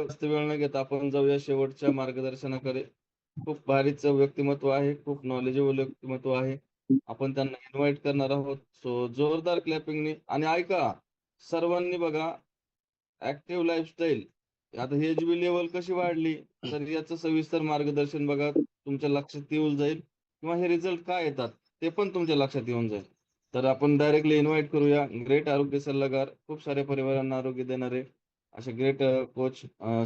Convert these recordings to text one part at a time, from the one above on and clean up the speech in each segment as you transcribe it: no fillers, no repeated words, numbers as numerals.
जास्त वेळ न घेता आपण जाऊया शेवटच्या मार्गदर्शनाकडे. खूप भारीच व्यक्तिमत्व आहे, खूप नॉलेजेबल व्यक्तिमत्व आहे. आपण त्यांना इन्व्हाइट करणार आहोत. सो जोरदार क्लॅपिंगनी आणि ऐका, सर्वांनी बघा ऍक्टिव्ह लाईफस्टाईल. आता एचबी लेवल कशी वाढली, तर याचं सविस्तर मार्गदर्शन बघा तुमच्या लक्षात येऊन जाईल किंवा हे रिझल्ट काय येतात ते पण तुमच्या लक्षात येऊन जाईल. तर आपण डायरेक्टली इन्व्हाइट करूया ग्रेट आरोग्य सल्लागार, खूप साऱ्या परिवारांना आरोग्य देणारे असे great coach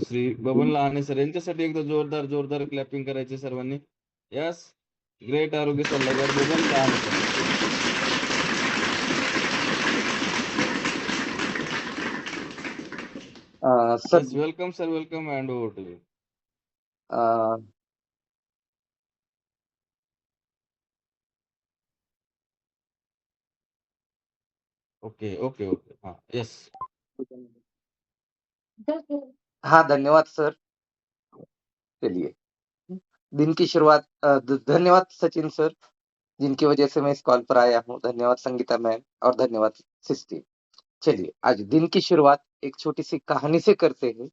Shri Baban Lahane sir, यांच्यासाठी एकदा जोरदार जोरदार क्लॅपिंग करायचे सर्वांनी. यस, ग्रेट आरोग्य सल्लागार Baban Lahane sir. Sir yes, welcome sir, welcome and over to you. Okay okay okay, हाँ यस. हाँ, धन्यवाद सर। चलिए, दिन की शुरुआत धन्यवाद सचिन सर, जिनकी वजह से मैं इस कॉल पर आया हूँ। धन्यवाद संगीता मैम और धन्यवाद सिस्टी। चलिए, आज दिन की शुरुआत एक छोटी सी कहानी से करते हैं।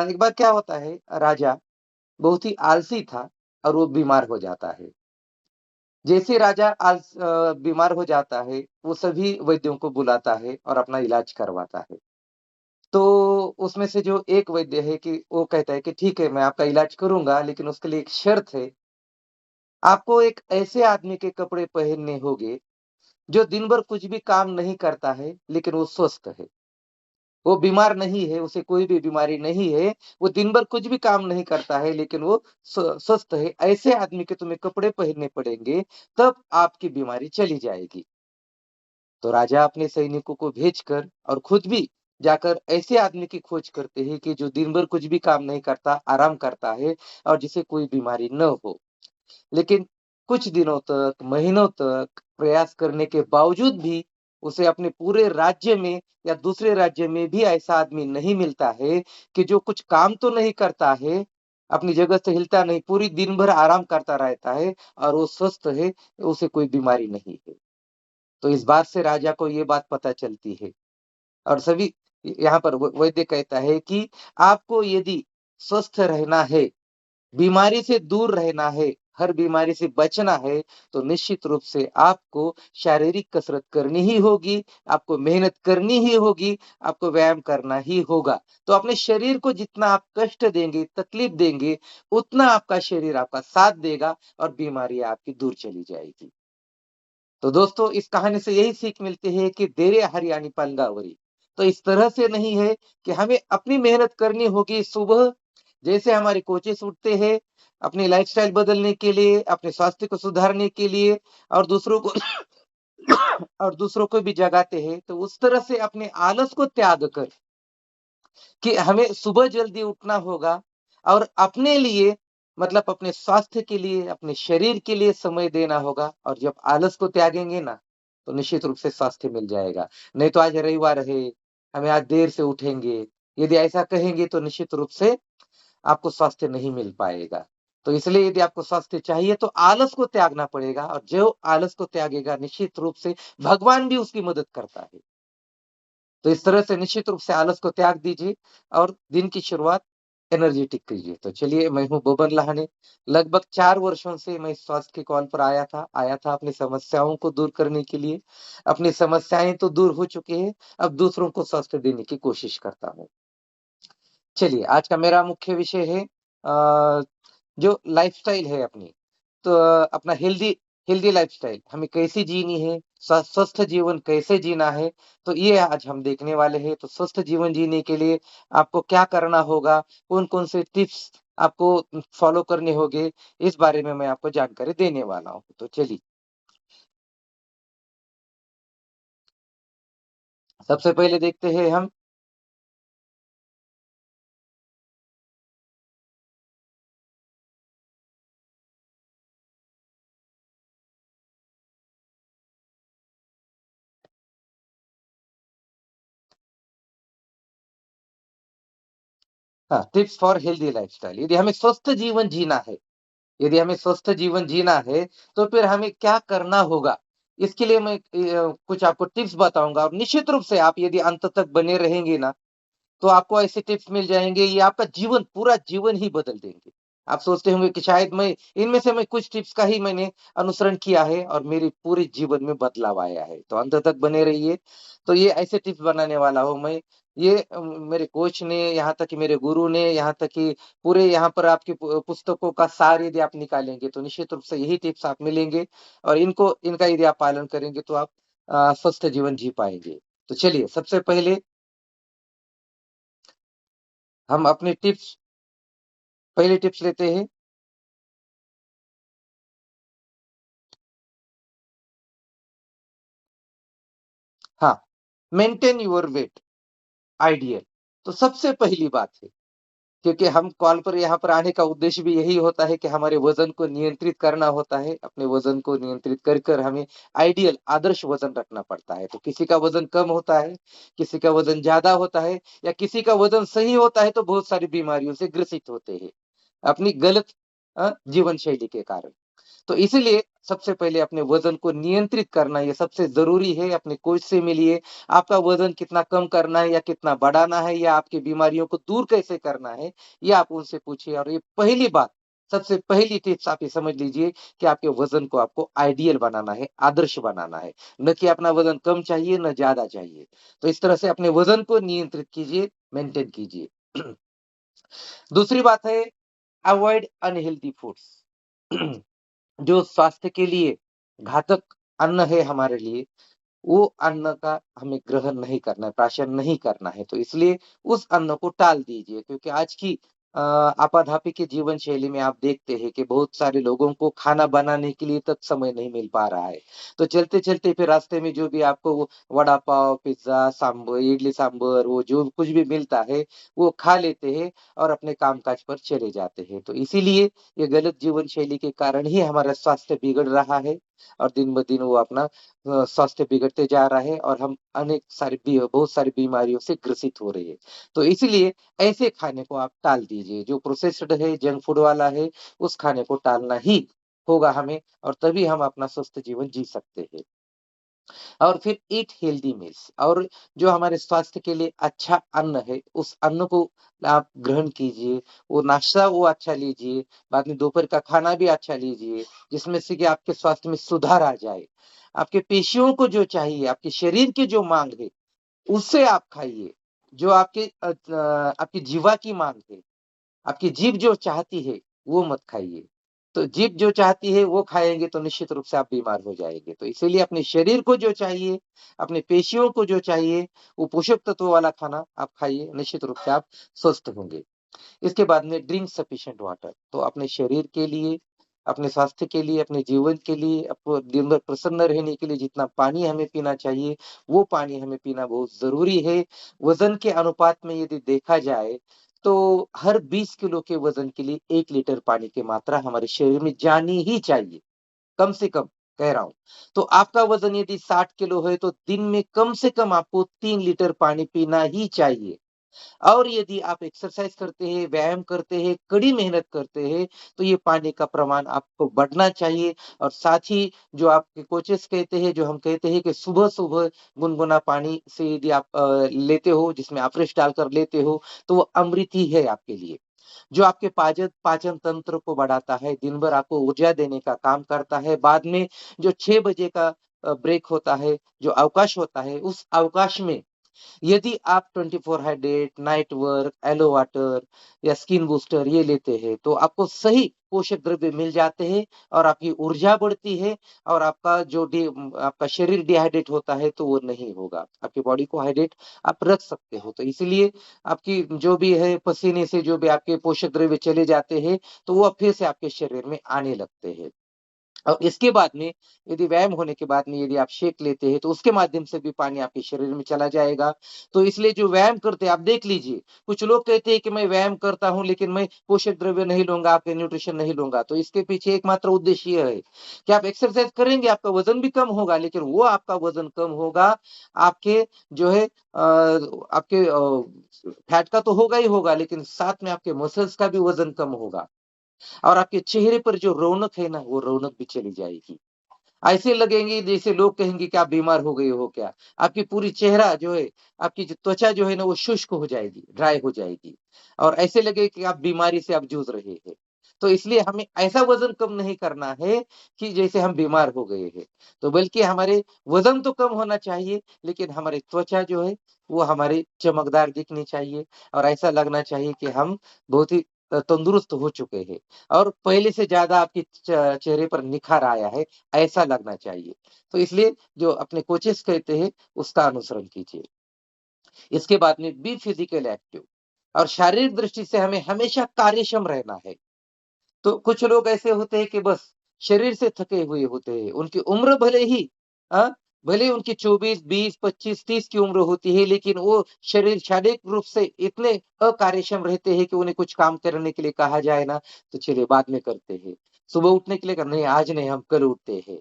एक बार क्या होता है, राजा बहुत ही आलसी था और वो बीमार हो जाता है। जैसे राजा बीमार हो जाता है, वो सभी वैद्यों को बुलाता है और अपना इलाज करवाता है। तो उसमें से जो एक वैद्य है कि वो कहता है कि ठीक है, मैं आपका इलाज करूँगा, लेकिन उसके लिए एक शर्त है। आपको एक ऐसे आदमी के कपड़े पहनने होंगे, जो दिन भर कुछ भी काम नहीं करता है, लेकिन वो स्वस्थ है। वो बीमार नहीं है, उसे कोई भी बीमारी नहीं है, वो दिन भर कुछ भी काम नहीं करता है, लेकिन वो स्वस्थ है। ऐसे आदमी के तुम्हें कपड़े पहनने पड़ेंगे, तब आपकी बीमारी चली जाएगी। तो राजा अपने सैनिकों को भेजकर और खुद भी जाकर ऐसे आदमी की खोज करते हैं कि जो दिन भर कुछ भी काम नहीं करता, आराम करता है और जिसे कोई बीमारी न हो। लेकिन कुछ दिनों तक, महीनों तक प्रयास करने के बावजूद भी उसे अपने पूरे राज्य में या दूसरे राज्य में भी ऐसा आदमी नहीं मिलता है कि जो कुछ काम तो नहीं करता है, अपनी जगह से हिलता नहीं, पूरी दिन भर आराम करता रहता है और वो स्वस्थ है, उसे कोई बीमारी नहीं है। तो इस बात से राजा को ये बात पता चलती है और सभी यहाँ पर वैद्य कहता है कि आपको यदि स्वस्थ रहना है, बीमारी से दूर रहना है, हर बीमारी से बचना है, तो निश्चित रूप से आपको शारीरिक कसरत करनी ही होगी, आपको मेहनत करनी ही होगी, आपको व्यायाम करना ही होगा। तो अपने शरीर को जितना आप कष्ट देंगे, तकलीफ देंगे, उतना आपका शरीर आपका साथ देगा और बीमारी आपकी दूर चली जाएगी। तो दोस्तों, इस कहानी से यही सीख मिलती है कि देरे हरियाणी पंगावरी। तो इस तरह से नहीं है कि हमें अपनी मेहनत करनी होगी सुबह, जैसे हमारे कोचेस उठते हैं, अपनी लाइफ़स्टाइल बदलने के लिए, अपने स्वास्थ्य को सुधारने के लिए और दूसरों को और दूसरों को भी जगाते हैं, तो उस तरह से अपने आलस को त्याग कर कि हमें सुबह जल्दी उठना होगा और अपने लिए मतलब अपने स्वास्थ्य के लिए, अपने शरीर के लिए समय देना होगा और जब आलस को त्यागेंगे ना, तो निश्चित रूप से स्वास्थ्य मिल जाएगा। नहीं तो आज रविवार है, हमें आज देर से उठेंगे, यदि ऐसा कहेंगे तो निश्चित रूप से आपको स्वास्थ्य नहीं मिल पाएगा। तो इसलिए यदि आपको स्वास्थ्य चाहिए तो आलस को त्यागना पड़ेगा और जो आलस को त्यागेगा निश्चित रूप से भगवान भी उसकी मदद करता है। तो इस तरह से निश्चित रूप से आलस को त्याग दीजिए और दिन की शुरुआत एनर्जेटिक कीजिए। तो चलिए, मैं हूँ बबन लहाने। लगभग 4 वर्षों से मैं इस स्वास्थ्य के कॉल पर आया था अपनी समस्याओं को दूर करने के लिए। अपनी समस्याएँ तो दूर हो चुकी हैं, अब दूसरों को स्वास्थ्य देने की कोशिश करता हूँ। चलिए, आज का मेरा मुख्य विषय है जो लाइफ़स्टाइल है अपनी, तो अपना हेल्दी हेल्दी लाइफ़स्टाइल हमें कैसी जीनी है, स्वस्थ जीवन कैसे जीना है, तो ये आज हम देखने वाले हैं। तो स्वस्थ जीवन जीने के लिए आपको क्या करना होगा, कौन-कौन से टिप्स आपको फॉलो करने होंगे, इस बारे में मैं आपको जानकारी देने वाला हूँ। तो चलिए, सबसे पहले देखते हैं हम हाँ, टिप्स फॉर हेल्दी लाइफ़स्टाइल। यदि हमें स्वस्थ जीवन जीना है, तो फिर हमें क्या करना होगा? इसके लिए मैं कुछ आपको टिप्स बताऊँगा और निश्चित रूप से आप यदि अंत तक बने रहेंगे ना, तो आपको ऐसे टिप्स मिल जाएंगे, ये आपका जीवन, पूरा जीवन ही बदल देंगे। आप सोचते होंगे कि शायद मैं इनमें से मैं कुछ टिप्स का ही मैंने अनुसरण किया है और मेरे पूरे जीवन में बदलाव आया है। तो अंत तक बने रहिए। तो ये ऐसे टिप्स बनाने वाला हूँ मैं। ये मेरे कोच ने, यहाँ तक कि मेरे गुरु ने, यहाँ तक कि पूरे यहाँ पर आपकी पुस्तकों का सार यदि आप निकालेंगे तो निश्चित रूप से यही टिप्स आप मिलेंगे, और इनका यदि आप पालन करेंगे तो आप स्वस्थ जीवन जी पाएंगे। तो चलिए, सबसे पहले हम अपने टिप्स पहले टिप्स लेते हैं। हाँ, मेंटेन योर वेट आइडियल। तो सबसे पहली बात है, क्योंकि हम कॉल पर यहाँ पर आने का उद्देश्य भी यही होता है कि हमारे वजन को नियंत्रित करना होता है। अपने वजन को नियंत्रित कर हमें आइडियल, आदर्श वजन रखना पड़ता है। तो किसी का वजन कम होता है, किसी का वजन ज्यादा होता है, या किसी का वजन सही होता है तो बहुत सारी बीमारियों से ग्रसित होते हैं अपनी गलत जीवन शैली के कारण। तो इसीलिए सबसे पहले अपने वजन को नियंत्रित करना ये सबसे ज़रूरी है। अपने कोच से मिलिए, आपका वजन कितना कम करना है या कितना बढ़ाना है, या आपकी बीमारियों को दूर कैसे करना है, ये आप उनसे पूछिए। और ये पहली बात, सबसे पहली टिप्स आप ये समझ लीजिए कि आपके वजन को आपको आइडियल बनाना है, आदर्श बनाना है। न कि अपना वजन कम चाहिए, न ज़्यादा चाहिए। तो इस तरह से अपने वजन को नियंत्रित कीजिए, मेंटेन कीजिए। दूसरी बात है, अवॉइड अनहेल्दी फूड्स। जो स्वास्थ्य के लिए घातक अन्न है हमारे लिए, वो अन्न का हमें ग्रहण नहीं करना है, प्राशन नहीं करना है। तो इसलिए उस अन्न को टाल दीजिए, क्योंकि आज की आपाधापी की जीवन शैली में आप देखते हैं कि बहुत सारे लोगों को खाना बनाने के लिए तक समय नहीं मिल पा रहा है। तो चलते-चलते फिर रास्ते में जो भी आपको वो वड़ा पाव, पिज़्ज़ा, सांभर, इडली सांभर, वो जो कुछ भी मिलता है, वो खा लेते हैं और अपने काम-काज पर चले जाते हैं। तो इसीलिए ये गलत जीवन शैली के कारण ही हमारा स्वास्थ्य बिगड़ रहा है, और दिन-ब-दिन वो अपना स्वास्थ्य बिगड़ते जा रहा है, और हम बहुत सारी बीमारियों से ग्रसित हो रहे हैं। तो इसीलिए ऐसे खाने को आप टाल दीजिए, जो प्रोसेस्ड है, जंक फूड वाला है, उस खाने को टालना ही होगा हमें, और तभी हम अपना स्वस्थ जीवन जी सकते हैं। और फिर ईट हेल्दी मील्स, और जो हमारे स्वास्थ्य के लिए अच्छा अन्न है, उस अन्न को आप ग्रहण कीजिए। वो नाश्ता वो अच्छा लीजिए, बाद में दोपहर का खाना भी अच्छा लीजिए, जिसमें से कि आपके स्वास्थ्य में सुधार आ जाए। आपके पेशियों को जो चाहिए, आपके शरीर की जो माँग है, उसे आप खाइए। जो आपकी जीवा की माँग है, आपकी जीभ जो चाहती है, वो मत खाइए। तो जीभ जो चाहती है, वो खाएँगे तो निश्चित रूप से आप बीमार हो जाएँगे। तो इसीलिए अपने शरीर को जो चाहिए, अपने पेशियों को जो चाहिए, वो पोषक तत्वों वाला खाना आप खाइए, निश्चित रूप से आप स्वस्थ होंगे। इसके बाद में ड्रिंक सफिशिएंट वाटर। तो अपने शरीर के लिए, अपने स्वास्थ्य के लिए, अपने जीवन के लिए, आपको दिन भर प्रसन्न रहने के लिए जितना पानी हमें पीना चाहिए, वो पानी हमें पीना बहुत ज़रूरी है। वज़न के अनुपात में यदि देखा जाए, तो हर 20 किलो के वज़न के लिए 1 लीटर पानी की मात्रा हमारे शरीर में जानी ही चाहिए, कम से कम कह रहा हूँ। तो आपका वज़न यदि 60 किलो है, तो दिन में कम से कम आपको 3 लीटर पानी पीना ही चाहिए। और यदि आप एक्सरसाइज करते हैं, व्यायाम करते हैं, कड़ी मेहनत करते हैं, तो ये पानी का प्रमाण आपको बढ़ना चाहिए। और साथ ही जो आपके कोचेस कहते हैं, जो हम कहते हैं कि सुबह-सुबह गुनगुना पानी से यदि आप लेते हो, जिसमें आप फ्रेश डालकर लेते हो, तो वो अमृत ही है आपके लिए। जो आपके पाचन पाचन तंत्र को बढ़ाता है, दिन भर आपको ऊर्जा देने का काम करता है। बाद में जो 6 बजे का ब्रेक होता है, जो अवकाश होता है, उस अवकाश में यदि आप 24 hydrate, night work, aloe water या स्किन बूस्टर ये लेते हैं, तो आपको सही पोषक द्रव्य मिल जाते हैं, और आपकी ऊर्जा बढ़ती है, और आपका शरीर डिहाइड्रेट होता है तो वो नहीं होगा। आपकी बॉडी को हाइड्रेट आप रख सकते हो। तो इसलिए आपकी जो भी है पसीने से जो भी आपके पोषक द्रव्य चले जाते हैं, तो वो फिर से आपके शरीर में आने लगते हैं। और इसके बाद में यदि व्यायाम होने के बाद में यदि आप शेक लेते हैं, तो उसके माध्यम से भी पानी आपके शरीर में चला जाएगा। तो इसलिए जो व्यायाम करते हैं, आप देख लीजिए, कुछ लोग कहते हैं कि मैं व्यायाम करता हूँ, लेकिन मैं पोषक द्रव्य नहीं लूँगा, आपके न्यूट्रिशन नहीं लूँगा। तो इसके पीछे एकमात्र उद्देश्य ये है कि आप एक्सरसाइज करेंगे, आपका वज़न भी कम होगा, लेकिन वो आपका वज़न कम होगा, आपके जो है आपके फैट का तो होगा ही होगा, लेकिन साथ में आपके मसल्स का भी वज़न कम होगा। और आपके चेहरे पर जो रौनक है ना, वो रौनक भी चली जाएगी। ऐसे लगेंगे जैसे लोग कहेंगे कि आप बीमार हो गए हो क्या? आपकी पूरी चेहरा जो है, आपकी जो त्वचा जो है ना वो शुष्क हो जाएगी, ड्राई हो जाएगी और ऐसे लगेगा कि आप बीमारी से आप जूझ रहे हैं। तो इसलिए हमें ऐसा वज़न कम नहीं करना है कि जैसे हम बीमार हो गए हैं। तो बल्कि हमारे वज़न तो कम होना चाहिए, लेकिन हमारी त्वचा जो है वो हमारी चमकदार दिखनी चाहिए और ऐसा लगना चाहिए कि हम बहुत ही तंदुरुस्त हो चुके हैं और पहले से ज़्यादा आपकी चेहरे पर निखार आया है, ऐसा लगना चाहिए। तो इसलिए जो अपने कोचेज़ कहते हैं, उसका अनुसरण कीजिए। इसके बाद में बी फिज़िकल एक्टिव और शारीरिक दृष्टि से हमें हमेशा कार्यक्षम रहना है। तो कुछ लोग ऐसे होते हैं कि बस शरीर से थके हुए होते हैं। उनकी उम्र भले ही भले ही उनकी 24, 20, 25, 30 की उम्र होती है, लेकिन वो शरीर शारीरिक रूप से इतने अकार्यक्षम रहते हैं कि उन्हें कुछ काम करने के लिए कहा जाए ना, तो चलिए बाद में करते हैं। सुबह उठने के लिए कहा, नहीं आज नहीं, हम कल उठते हैं।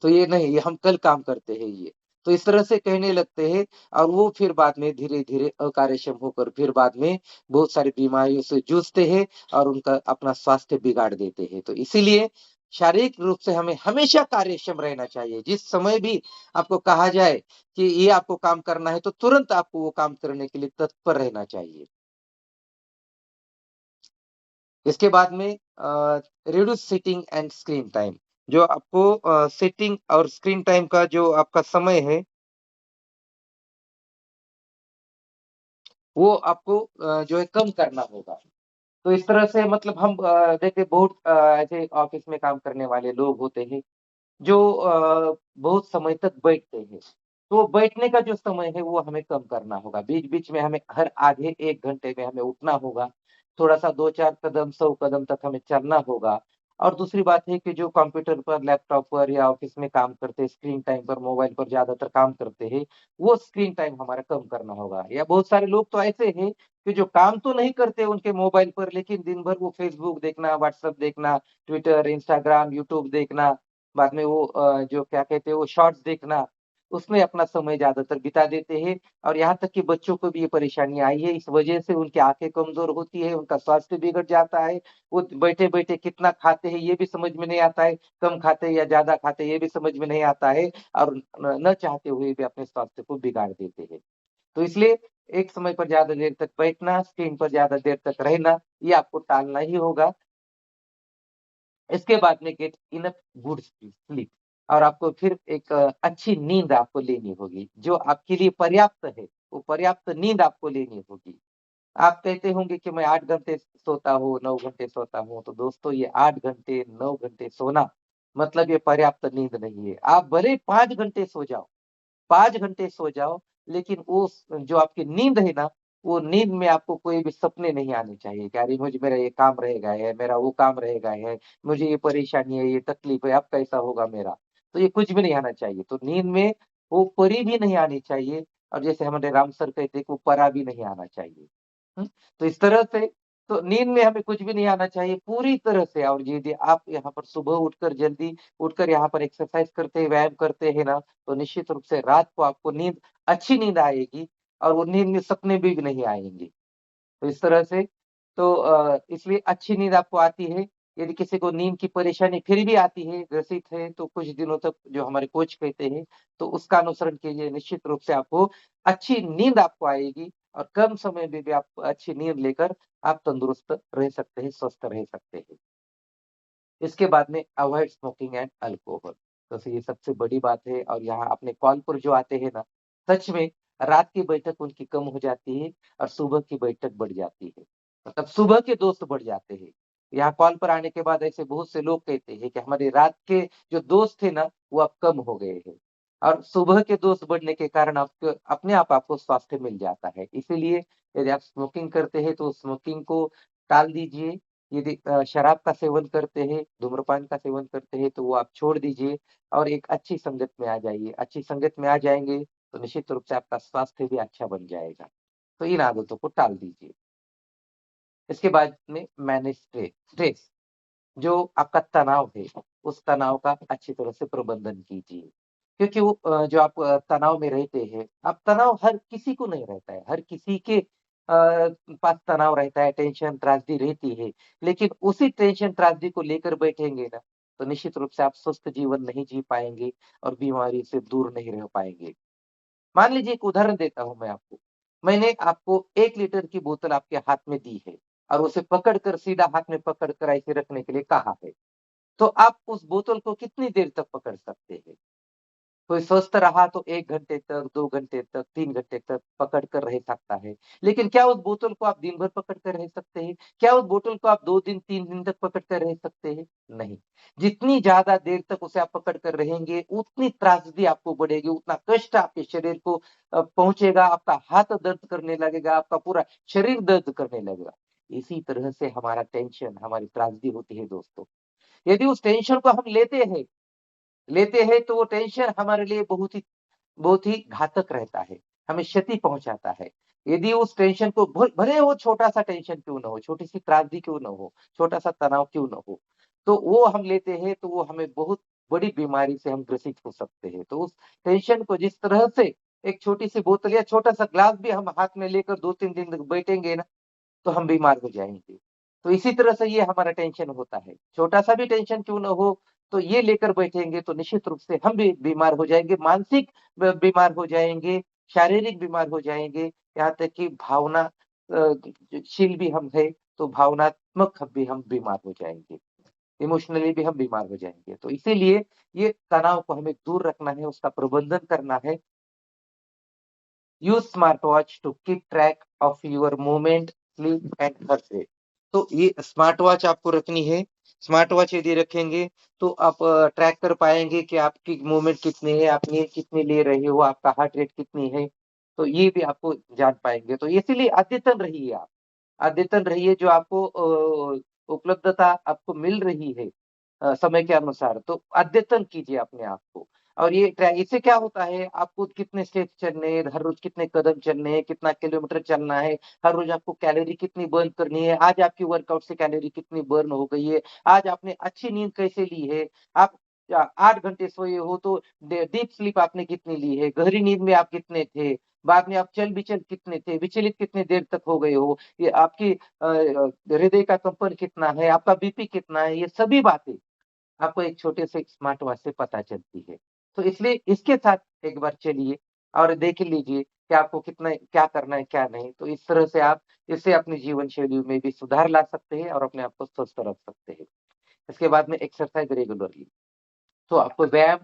तो ये नहीं, ये हम कल काम करते हैं ये। तो इस तरह से कहने लगते हैं और वो फिर बाद में धीरे-धीरे अकार्यक्षम होकर फिर बाद में बहुत सारी बीमारियों से जूझते हैं और उनका अपना स्वास्थ्य बिगाड़ देते हैं। तो इसीलिए शारीरिक रूप से हमें हमेशा कार्यक्षम रहना चाहिए। जिस समय भी आपको कहा जाए कि ये आपको काम करना है, तो तुरंत आपको वो काम करने के लिए तत्पर रहना चाहिए। इसके बाद में reduce sitting and screen time जो आपको सिटिंग और स्क्रीन टाइम का जो आपका समय है वो आपको जो है कम करना होगा। तो इस तरह से मतलब हम देखिए बहुत ऐसे ऑफ़िस में काम करने वाले लोग होते हैं जो बहुत समय तक बैठते हैं। तो बैठने का जो समय है वो हमें कम करना होगा। बीच-बीच में हमें हर आधे 1 घंटे में हमें उठना होगा। थोड़ा-सा 2-4 कदम, 100 कदम तक हमें चलना होगा। और दूसरी बात है कि जो कंप्यूटर पर, लैपटॉप पर या ऑफ़िस में काम करते हैं, स्क्रीन टाइम पर, मोबाइल पर ज़्यादातर काम करते हैं, वो स्क्रीन टाइम हमारा कम करना होगा। या बहुत सारे लोग तो ऐसे हैं कि जो काम तो नहीं करते उनके मोबाइल पर, लेकिन दिन भर वो फ़ेसबुक देखना, व्हाट्सएप देखना, ट्विटर, इंस्टाग्राम, यूट्यूब देखना, बाद में वो जो क्या कहते हैं वो शॉर्ट्स देखना, उसमें अपना समय ज़्यादातर बिता देते हैं और यहाँ तक कि बच्चों को भी ये परेशानी आई है। इस वजह से उनकी आँखें कमज़ोर होती है, उनका स्वास्थ्य बिगड़ जाता है। वो बैठे-बैठे कितना खाते हैं ये भी समझ में नहीं आता है, कम खाते हैं या ज़्यादा खाते हैं ये भी समझ में नहीं आता है और न चाहते हुए भी अपने स्वास्थ्य को बिगाड़ देते हैं। तो इसलिए एक समय पर ज़्यादा देर तक बैठना, स्क्रीन पर ज़्यादा देर तक रहना, ये आपको टालना ही होगा। इसके बाद में गेट इनफ गुड स्लीप और आपको फिर एक अच्छी नींद आपको लेनी होगी, जो आपके लिए पर्याप्त है, वो पर्याप्त नींद आपको लेनी होगी। आप कहते होंगे कि मैं 8 घंटे सोता हूँ, 9 घंटे सोता हूँ, तो दोस्तों ये 8 घंटे, 9 घंटे सोना मतलब ये पर्याप्त नींद नहीं है। आप भले 5 घंटे सो जाओ, 5 घंटे सो जाओ, लेकिन वो जो आपकी नींद है ना, वो नींद में आपको कोई भी सपने नहीं आने चाहिए कि अरे मुझे मेरा ये काम रह गया है, मेरा वो काम रह गया है, मुझे ये परेशानी है, ये तकलीफ है, अब कैसा होगा मेरा? तो ये कुछ भी नहीं आना चाहिए। तो नींद में वो परी भी नहीं आनी चाहिए और जैसे हमारे राम सर कहते हैं कि वो परा भी नहीं आना चाहिए। हुँ? तो इस तरह से तो नींद में हमें कुछ भी नहीं आना चाहिए पूरी तरह से और यदि आप यहाँ पर सुबह उठकर जल्दी उठकर यहाँ पर एक्सरसाइज़ करते हैं, व्यायाम करते हैं ना, तो निश्चित रूप से रात को आपको अच्छी नींद आएगी और वो नींद में सपने भी नहीं आएँगे। तो इस तरह से तो इसलिए अच्छी नींद आपको आती है। यदि किसी को नींद की परेशानी फिर भी आती है, ग्रसित है, तो कुछ दिनों तक जो हमारे कोच कहते हैं, तो उसका अनुसरण कीजिए। निश्चित रूप से आपको अच्छी नींद आपको आएगी और कम समय में भी आप अच्छी नींद लेकर आप तंदुरुस्त रह सकते हैं, स्वस्थ रह सकते हैं। इसके बाद में अवॉइड स्मोकिंग एंड अल्कोहल। तो ये सबसे बड़ी बात है और यहाँ अपने कॉल पर जो आते हैं ना, सच में रात की बैठक उनकी कम हो जाती है और सुबह की बैठक बढ़ जाती है। मतलब सुबह के दोस्त बढ़ जाते हैं। यहाँ कॉल पर आने के बाद ऐसे बहुत से लोग कहते हैं कि हमारे रात के जो दोस्त थे ना, वो अब कम हो गए हैं और सुबह के दोस्त बढ़ने के कारण आपको अपने आप आपको स्वास्थ्य मिल जाता है। इसीलिए यदि आप स्मोकिंग करते हैं, तो स्मोकिंग को टाल दीजिए। यदि शराब का सेवन करते हैं, धूम्रपान का सेवन करते हैं, तो वो आप छोड़ दीजिए और एक अच्छी संगत में आ जाइए। अच्छी संगत में आ जाएँगे, तो निश्चित रूप से आपका स्वास्थ्य भी अच्छा बन जाएगा। तो इन आदतों को टाल दीजिए। इसके बाद में मैनेज स्ट्रेस जो आपका तनाव है, उस तनाव का अच्छी तरह से प्रबंधन कीजिए। क्योंकि वो जो आप तनाव में रहते हैं, अब तनाव हर किसी को नहीं रहता है, हर किसी के पास तनाव रहता है, टेंशन, त्रासदी रहती है। लेकिन उसी टेंशन, त्रासदी को लेकर बैठेंगे ना, तो निश्चित रूप से आप स्वस्थ जीवन नहीं जी पाएँगे और बीमारी से दूर नहीं रह पाएँगे। मान लीजिए एक उदाहरण देता हूँ मैं आपको। मैंने आपको 1 लीटर की बोतल आपके हाथ में दी है और उसे पकड़ कर सीधा हाथ में पकड़ कर ऐसे रखने के लिए कहा है। तो आप उस बोतल को कितनी देर तक पकड़ सकते हैं? कोई स्वस्थ रहा तो 1 घंटे तक, 2 घंटे तक, 3 घंटे तक पकड़ कर रह सकता है। लेकिन क्या उस बोतल को आप दिन भर पकड़ कर रह सकते हैं? क्या उस बोतल को आप 2 दिन, 3 दिन तक पकड़ कर रह सकते हैं? नहीं। जितनी ज़्यादा देर तक उसे आप पकड़ कर रहेंगे, उतनी त्रासदी आपको बढ़ेगी, उतना कष्ट आपके शरीर को पहुँचेगा, आपका हाथ दर्द करने लगेगा, आपका पूरा शरीर दर्द करने लगेगा। इसी तरह से हमारा टेंशन, हमारी त्रासदी होती है दोस्तों। यदि उस टेंशन को हम लेते हैं तो वो टेंशन हमारे लिए बहुत ही घातक रहता है, हमें क्षति पहुँचाता है। यदि उस टेंशन को भले वो छोटा-सा टेंशन क्यों ना हो, छोटी-सी त्रासदी क्यों ना हो, छोटा-सा तनाव क्यों ना हो, तो वो हम लेते हैं तो वो हमें बहुत बड़ी बीमारी से हम ग्रसित हो सकते हैं। तो उस टेंशन को जिस तरह से एक छोटी-सी बोतल या छोटा-सा ग्लास भी हम हाथ में लेकर 2-3 दिन तक बैठेंगे ना, तो हम बीमार हो जाएँगे। तो इसी तरह से ये हमारा टेंशन होता है। छोटा-सा भी टेंशन क्यों ना हो, तो ये लेकर बैठेंगे तो निश्चित रूप से हम भी बीमार हो जाएँगे, मानसिक बीमार हो जाएँगे, शारीरिक बीमार हो जाएँगे, यहाँ तक कि शील भी हम हैं, तो भावनात्मक भी हम बीमार हो जाएँगे। इमोशनली भी हम बीमार हो जाएँगे। तो इसीलिए ये तनाव को हमें दूर रखना है, उसका प्रबंधन करना है। Use smartwatch to keep track of your movement, sleep and heart rate. तो ये स्मार्ट वॉच आपको रखनी है। स्मार्ट वॉच यदि रखेंगे तो आप ट्रैक कर पाएँगे कि आपकी मूवमेंट कितनी है, आप नींद कितनी ले रहे हो, आपका हार्ट रेट कितनी है। तो ये भी आपको जान पाएँगे। तो इसीलिए अद्यतन रहिए आप। अद्यतन रहिए जो आपको उपलब्धता आपको मिल रही है समय के अनुसार, तो अद्यतन कीजिए अपने आप को। और इससे क्या होता है, आपको कितने स्टेप्स चलने हैं, हर रोज़ कितने कदम चलने हैं, कितना किलोमीटर चलना है, हर रोज़ आपको कैलोरी कितनी बर्न करनी है, आज आपकी वर्कआउट से कैलोरी कितनी बर्न हो गई है, आज आपने अच्छी नींद कैसे ली है, आप 8 घंटे सोए हो तो डीप स्लीप आपने कितनी ली है, गहरी नींद में आप कितने थे, बाद में आप चल-विचल कितने थे, विचलित कितनी देर तक हो गए हो, ये आपकी हृदय का कंपन कितना है, आपका बीपी कितना है, ये सभी बातें आपको एक छोटे से स्मार्ट वॉच से पता चलती है। तो इसलिए इसके साथ एक बार चलिए और देख लीजिए कि आपको कितना क्या करना है, क्या नहीं। तो इस तरह से आप इससे अपनी जीवन शैली में भी सुधार ला सकते हैं और अपने आप को स्वस्थ रख सकते हैं। इसके बाद में एक्सरसाइज रेगुलरली। तो आपको व्यायाम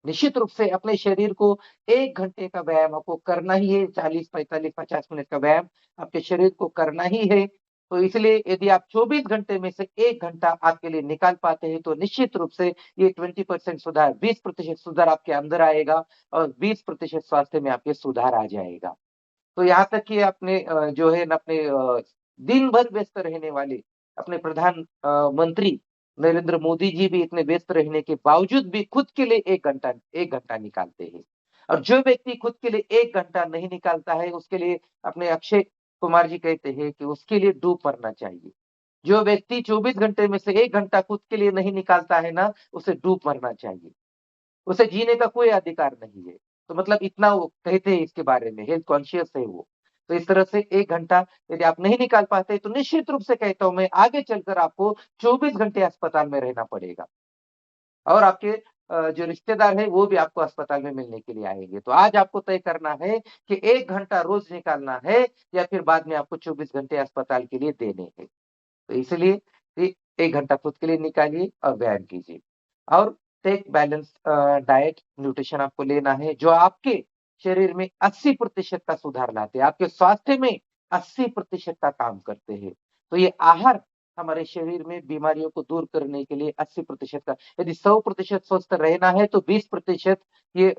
निश्चित रूप से अपने शरीर को 1 घंटे का व्यायाम आपको करना ही है, 40, 45, 50 मिनट का व्यायाम आपके शरीर को करना ही है। तो इसलिए यदि आप 24 घंटे में से 1 घंटा आपके लिए निकाल पाते हैं, तो निश्चित रूप से ये 20% सुधार, 20% सुधार आपके अंदर आएगा और 20% स्वास्थ्य में आपके सुधार आ जाएगा। तो यहाँ तक कि अपने जो है ना अपने दिन भर व्यस्त रहने वाले अपने मंत्री नरेंद्र मोदी जी भी इतने व्यस्त रहने के बावजूद भी खुद के लिए 1 घंटा निकालते हैं। और जो व्यक्ति खुद के लिए 1 घंटा नहीं निकालता है, उसके लिए अपने अक्षय कुमार जी कहते हैं कि उसके लिए डूब मरना चाहिए। जो व्यक्ति 24 घंटे में से 1 घंटा खुद के लिए नहीं निकालता है ना, उसे डूब मरना चाहिए। उसे जीने का कोई अधिकार नहीं है। तो मतलब इतना वो कहते हैं इसके बारे में, हेल्थ कॉन्शियस है वो। तो इस तरह से 1 घंटा यदि आप नहीं निकाल पाते, तो निश्चित रूप से कहता हूँ मैं, आगे चलकर आपको 24 घंटे अस्पताल में रहना पड़ेगा और आपके जो रिश्तेदार हैं, वो भी आपको अस्पताल में मिलने के लिए आएँगे। तो आज आपको तय करना है कि 1 घंटा रोज़ निकालना है या फिर बाद में आपको 24 घंटे अस्पताल के लिए देने हैं। तो इसलिए ए 1 घंटा खुद के लिए निकालिए और व्यायाम कीजिए। और टेक बैलेंस डाइट न्यूट्रिशन आपको लेना है, जो आपके शरीर में 80% का सुधार लाते हैं, आपके स्वास्थ्य में 80% का काम करते हैं। तो ये आहार हमारे शरीर में बीमारियों को दूर करने के लिए 80% का, यदि 100% स्वस्थ रहना है तो 20% ये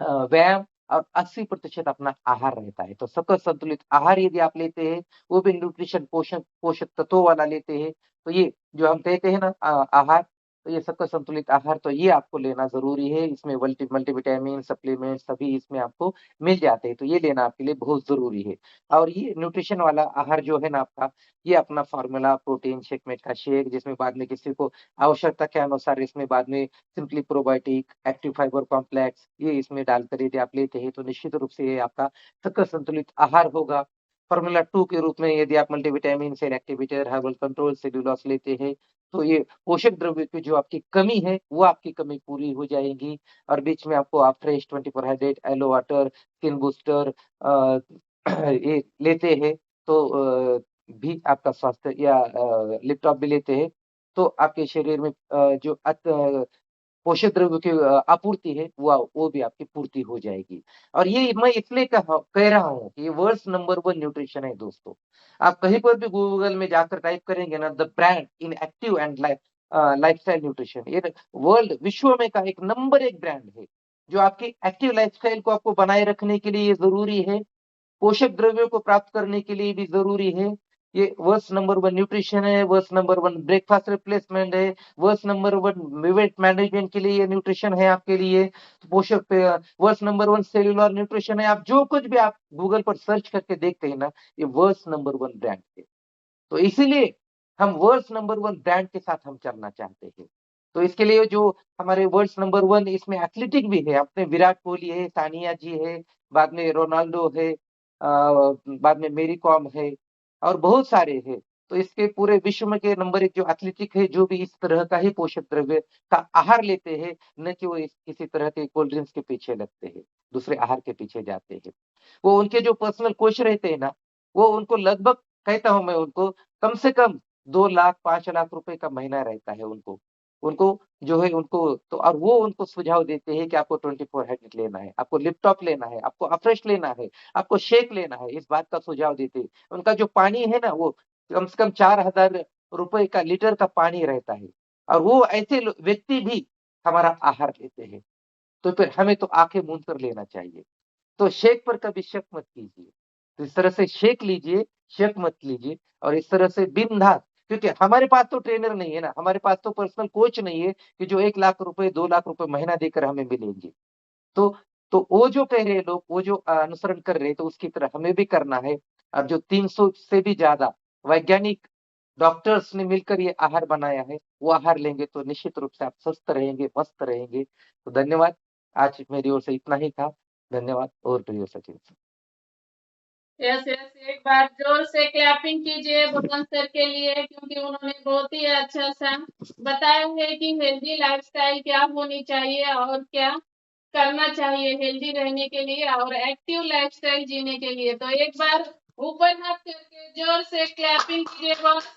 व्यायाम और 80% अपना आहार रहता है। तो सकल संतुलित आहार यदि आप लेते हैं, वो भी न्यूट्रिशन पोषक तत्वों वाला लेते हैं, तो ये जो हम कहते हैं ना आहार, तो ये सकल संतुलित आहार तो ये आपको लेना ज़रूरी है। इसमें मल्टीविटामिन, सप्लीमेंट सभी इसमें आपको मिल जाते हैं, तो ये लेना आपके लिए बहुत ज़रूरी है। और ये न्यूट्रिशन वाला आहार जो है ना आपका, ये अपना फ़ॉर्मूला प्रोटीन शेक, मेट का शेक जिसमें बाद में किसी को आवश्यकता के अनुसार इसमें बाद में simply probiotic, active fibre complex ये इसमें डालकर यदि आप लेते हैं तो निश्चित रूप से ये आपका सकल संतुलित आहार होगा। फॉर्मूला 2 के रूप में यदि आप multivitamin, cell activator, herbal control, cellulose लेते हैं, तो ये पोषक द्रव्य की जो आपकी कमी है, वो आपकी कमी पूरी हो जाएगी। और बीच में आपको आप fresh 24 hydrate, aloe water, skin booster ये लेते हैं, तो भी आपका स्वास्थ्य या लिपटॉप भी लेते हैं, तो आपके शरीर में जो पोषक द्रव्यों की आपूर्ति है, वो भी आपकी पूर्ति हो जाएगी। और ये मैं इसलिए कह रहा हूँ कि ये वर्ल्ड्स नंबर 1 न्यूट्रिशन है दोस्तों। आप कहीं पर भी गूगल में जाकर टाइप करेंगे ना, the brand in active and lifestyle nutrition, ये वर्ल्ड विश्व में का एक नंबर 1 ब्रांड है, जो आपकी एक्टिव लाइफस्टाइल को आपको बनाए रखने के लिए ये ज़रूरी है, पोषक द्रव्यों को प्राप्त करने के लिए भी ज़रूरी है। ये वर्ल्ड्स नंबर 1 न्यूट्रिशन है, वर्ल्ड्स नंबर 1 ब्रेकफास्ट रिप्लेसमेंट है, वर्ल्ड्स नंबर 1 वेट मैनेजमेंट के लिए ये न्यूट्रिशन है आपके लिए। तो वर्ल्ड्स नंबर 1 सेल्युलर न्यूट्रिशन है। आप जो कुछ भी आप गूगल पर सर्च करके देखते हैं ना, ये वर्ल्ड्स नंबर 1 ब्रांड है। तो इसीलिए हम वर्ल्ड्स नंबर 1 ब्रांड के साथ हम चलना चाहते हैं। तो इसके लिए जो हमारे वर्ल्ड्स नंबर 1 इसमें एथलेटिक भी है, अपने विराट कोहली है, सानिया जी है, बाद में रोनाल्डो है, बाद में मेरी कॉम है और बहुत सारे हैं। तो इसके पूरे विश्व में के नंबर 1 जो एथलेटिक है, जो भी इस तरह का ही पोषक द्रव्य का आहार लेते हैं, न कि वो किसी तरह के कोल्ड ड्रिंक्स के पीछे लगते हैं, दूसरे आहार के पीछे जाते हैं। वो उनके जो पर्सनल कोच रहते हैं ना, वो उनको लगभग कहता हूँ मैं उनको कम से कम 2 लाख 5 लाख रुपए का महीना रहता है उनको। उनको जो है उनको तो और वो उनको सुझाव देते हैं कि आपको 24 हाइड्रेट लेना है, आपको लिपटॉप लेना है, आपको अफ्रेश लेना है, आपको शेक लेना है, इस बात का सुझाव देते हैं। उनका जो पानी है ना, वो कम से कम 4000 रुपए का लीटर का पानी रहता है और वो ऐसे व्यक्ति भी हमारा आहार लेते हैं। तो फिर हमें तो आँखें मूंद कर लेना चाहिए। तो शेक पर कभी शक मत कीजिए। तो इस तरह से शेक लीजिए, शक मत लीजिए और इस तरह से बिंदास, क्योंकि हमारे पास तो ट्रेनर नहीं है ना, हमारे पास तो पर्सनल कोच नहीं है कि जो 1 लाख रुपए, 2 लाख रुपए महीना देकर हमें मिलेंगे। तो तो वो जो कह रहे हैं लोग, वो जो अनुसरण कर रहे हैं, तो उसकी तरह हमें भी करना है। और जो 300 से भी ज़्यादा वैज्ञानिक डॉक्टर्स ने मिलकर ये आहार बनाया है, वो आहार लेंगे तो निश्चित रूप से आप स्वस्थ रहेंगे, मस्त रहेंगे। तो धन्यवाद। आज मेरी ओर से इतना ही था। धन्यवाद। Over to you Sachin. Yes yes, एक बार जोर से क्लैपिंग कीजिए भगवान सर के लिए, क्योंकि उन्होंने बहुत ही अच्छा सा बताया है कि हेल्दी लाइफस्टाइल क्या होनी चाहिए और क्या करना चाहिए हेल्दी रहने के लिए और एक्टिव लाइफस्टाइल जीने के लिए। तो एक बार ऊपर हाथ करके जोर से क्लैपिंग कीजिए बस।